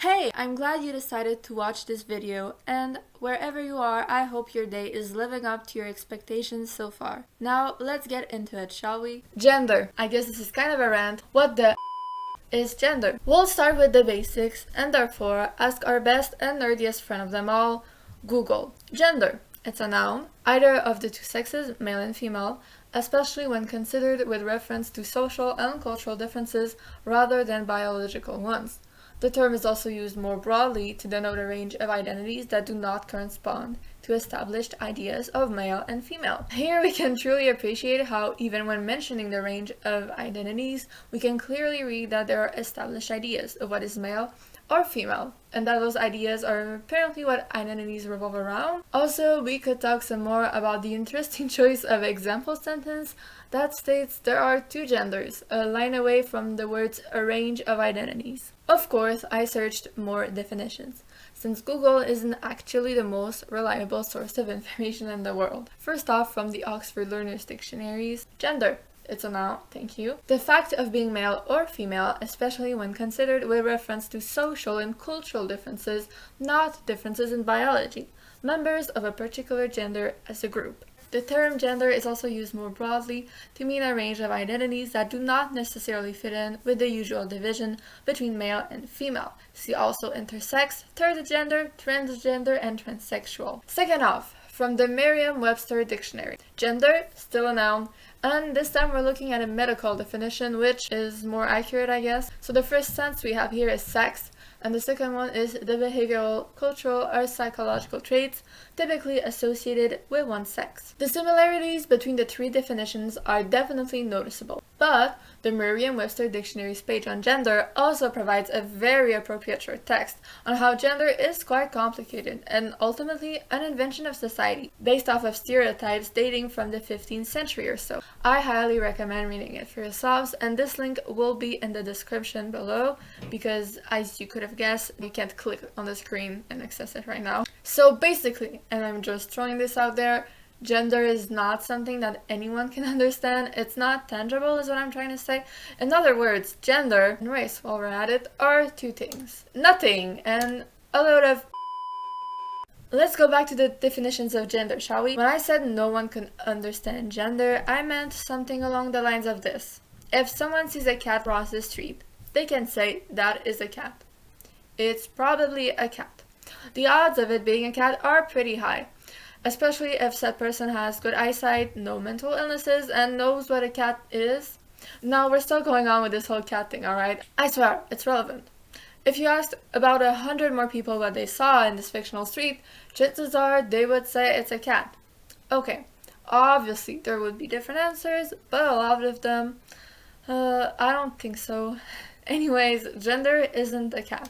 Hey, I'm glad you decided to watch this video, and wherever you are, I hope your day is living up to your expectations so far. Now, let's get into it, shall we? Gender. I guess this is kind of a rant. What the is gender? We'll start with the basics, and therefore ask our best and nerdiest friend of them all, Google. Gender. It's a noun, either of the two sexes, male and female, especially when considered with reference to social and cultural differences rather than biological ones. The term is also used more broadly to denote a range of identities that do not correspond to established ideas of male and female. Here we can truly appreciate how, even when mentioning the range of identities, we can clearly read that there are established ideas of what is male or female, and that those ideas are apparently what identities revolve around. Also, we could talk some more about the interesting choice of example sentence that states there are two genders, a line away from the words a range of identities. Of course, I searched more definitions, since Google isn't actually the most reliable source of information in the world. First off, from the Oxford Learner's Dictionaries, gender. It's a noun, thank you. The fact of being male or female, especially when considered with reference to social and cultural differences, not differences in biology. Members of a particular gender as a group. The term gender is also used more broadly to mean a range of identities that do not necessarily fit in with the usual division between male and female. See also intersex, third gender, transgender, and transsexual. Second off, from the Merriam-Webster Dictionary. Gender, still a noun, and this time we're looking at a medical definition, which is more accurate, I guess. So the first sense we have here is sex, and the second one is the behavioral, cultural, or psychological traits typically associated with one sex. The similarities between the three definitions are definitely noticeable, but the Merriam-Webster Dictionary's page on gender also provides a very appropriate short text on how gender is quite complicated and ultimately an invention of society, based off of stereotypes dating from the 15th century or so. I highly recommend reading it for yourselves, and this link will be in the description below because, as you could have guessed, you can't click on the screen and access it right now. So basically, and I'm just throwing this out there, gender is not something that anyone can understand. It's not tangible is what I'm trying to say. In other words, gender and race, while we're at it, are two things. Nothing and a load of... Let's go back to the definitions of gender, shall we? When I said no one can understand gender, I meant something along the lines of this. If someone sees a cat cross the street, they can say that is a cat. It's probably a cat. The odds of it being a cat are pretty high, especially if said person has good eyesight, no mental illnesses, and knows what a cat is. Now, we're still going on with this whole cat thing, alright? I swear, it's relevant. If you asked about 100 more people what they saw in this fictional street, chances are they would say it's a cat. Okay, obviously there would be different answers, but a lot of them, I don't think so. Anyways, gender isn't a cat.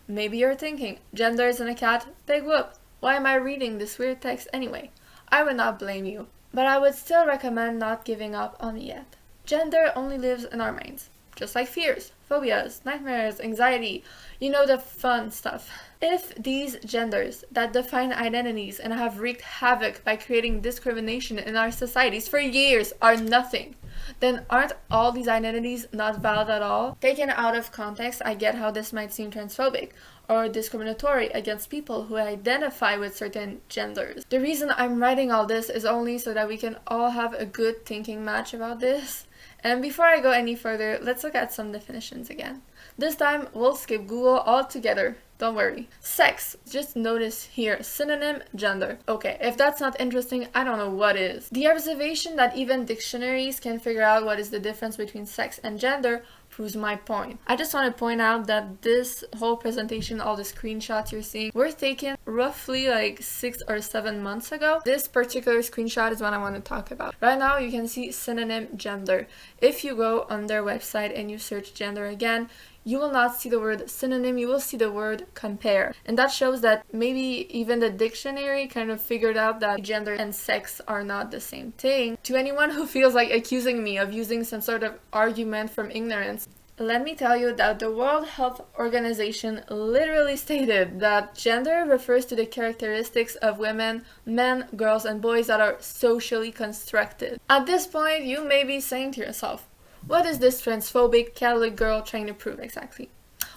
Maybe you're thinking, gender isn't a cat, big whoop. Why am I reading this weird text anyway? I would not blame you, but I would still recommend not giving up on it yet. Gender only lives in our minds, just like fears, phobias, nightmares, anxiety, you know, the fun stuff. If these genders that define identities and have wreaked havoc by creating discrimination in our societies for years are nothing, then aren't all these identities not valid at all? Taken out of context, I get how this might seem transphobic or discriminatory against people who identify with certain genders. The reason I'm writing all this is only so that we can all have a good thinking match about this. And before I go any further, let's look at some definitions again. This time, we'll skip Google altogether. Don't worry. Sex. Just notice here, synonym, gender. Okay, if that's not interesting, I don't know what is. The observation that even dictionaries can figure out what is the difference between sex and gender proves my point. I just want to point out that this whole presentation, all the screenshots you're seeing, were taken roughly like 6 or 7 months ago. This particular screenshot is what I want to talk about. Right now, you can see synonym, gender. If you go on their website and you search gender again, you will not see the word synonym, you will see the word compare. And that shows that maybe even the dictionary kind of figured out that gender and sex are not the same thing. To anyone who feels like accusing me of using some sort of argument from ignorance, let me tell you that the World Health Organization literally stated that gender refers to the characteristics of women, men, girls, and boys that are socially constructed. At this point, you may be saying to yourself, what is this transphobic Catholic girl trying to prove exactly?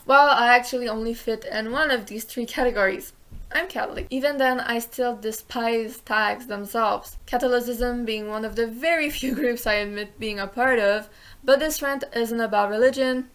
Well, I actually only fit in one of these three categories. I'm Catholic. Even then, I still despise tags themselves. Catholicism being one of the very few groups I admit being a part of, but this rant isn't about religion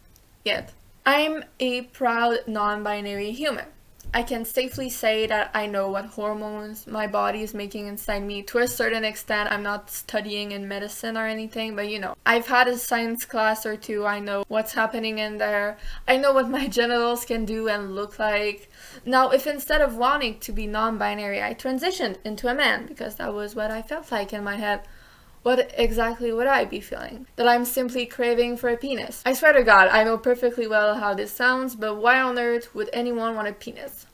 yet. I'm a proud non-binary human. I can safely say that I know what hormones my body is making inside me. To a certain extent, I'm not studying in medicine or anything, but I've had a science class or two. I know what's happening in there. I know what my genitals can do and look like. Now, if instead of wanting to be non-binary, I transitioned into a man, because that was what I felt like in my head, what exactly would I be feeling? That I'm simply craving for a penis. I swear to God, I know perfectly well how this sounds, but why on earth would anyone want a penis?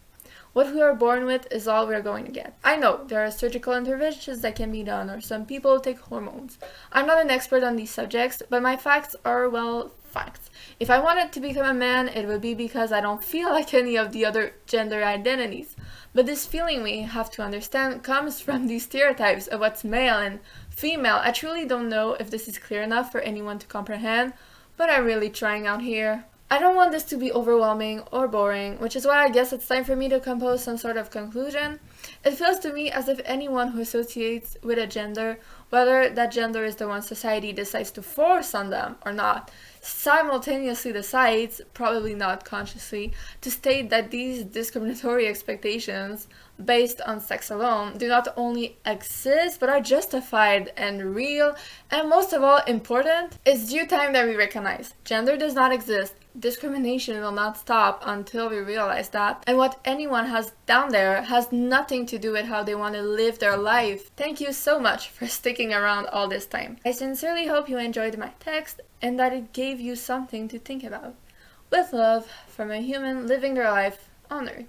What we are born with is all we're going to get. I know there are surgical interventions that can be done, or some people take hormones. I'm not an expert on these subjects, but my facts are, well, facts. If I wanted to become a man, it would be because I don't feel like any of the other gender identities. But this feeling, we have to understand, comes from these stereotypes of what's male and female. I truly don't know if this is clear enough for anyone to comprehend, but I'm really trying out here. I don't want this to be overwhelming or boring, which is why I guess it's time for me to compose some sort of conclusion. It feels to me as if anyone who associates with a gender, whether that gender is the one society decides to force on them or not, simultaneously decides, probably not consciously, to state that these discriminatory expectations based on sex alone do not only exist but are justified and real, and most of all important. It's due time that we recognize gender does not exist. Discrimination will not stop until we realize that, and what anyone has down there has nothing to do with how they want to live their life. Thank you so much for sticking around all this time. I sincerely hope you enjoyed my text and that it gave you something to think about. With love, from a human living their life on Earth.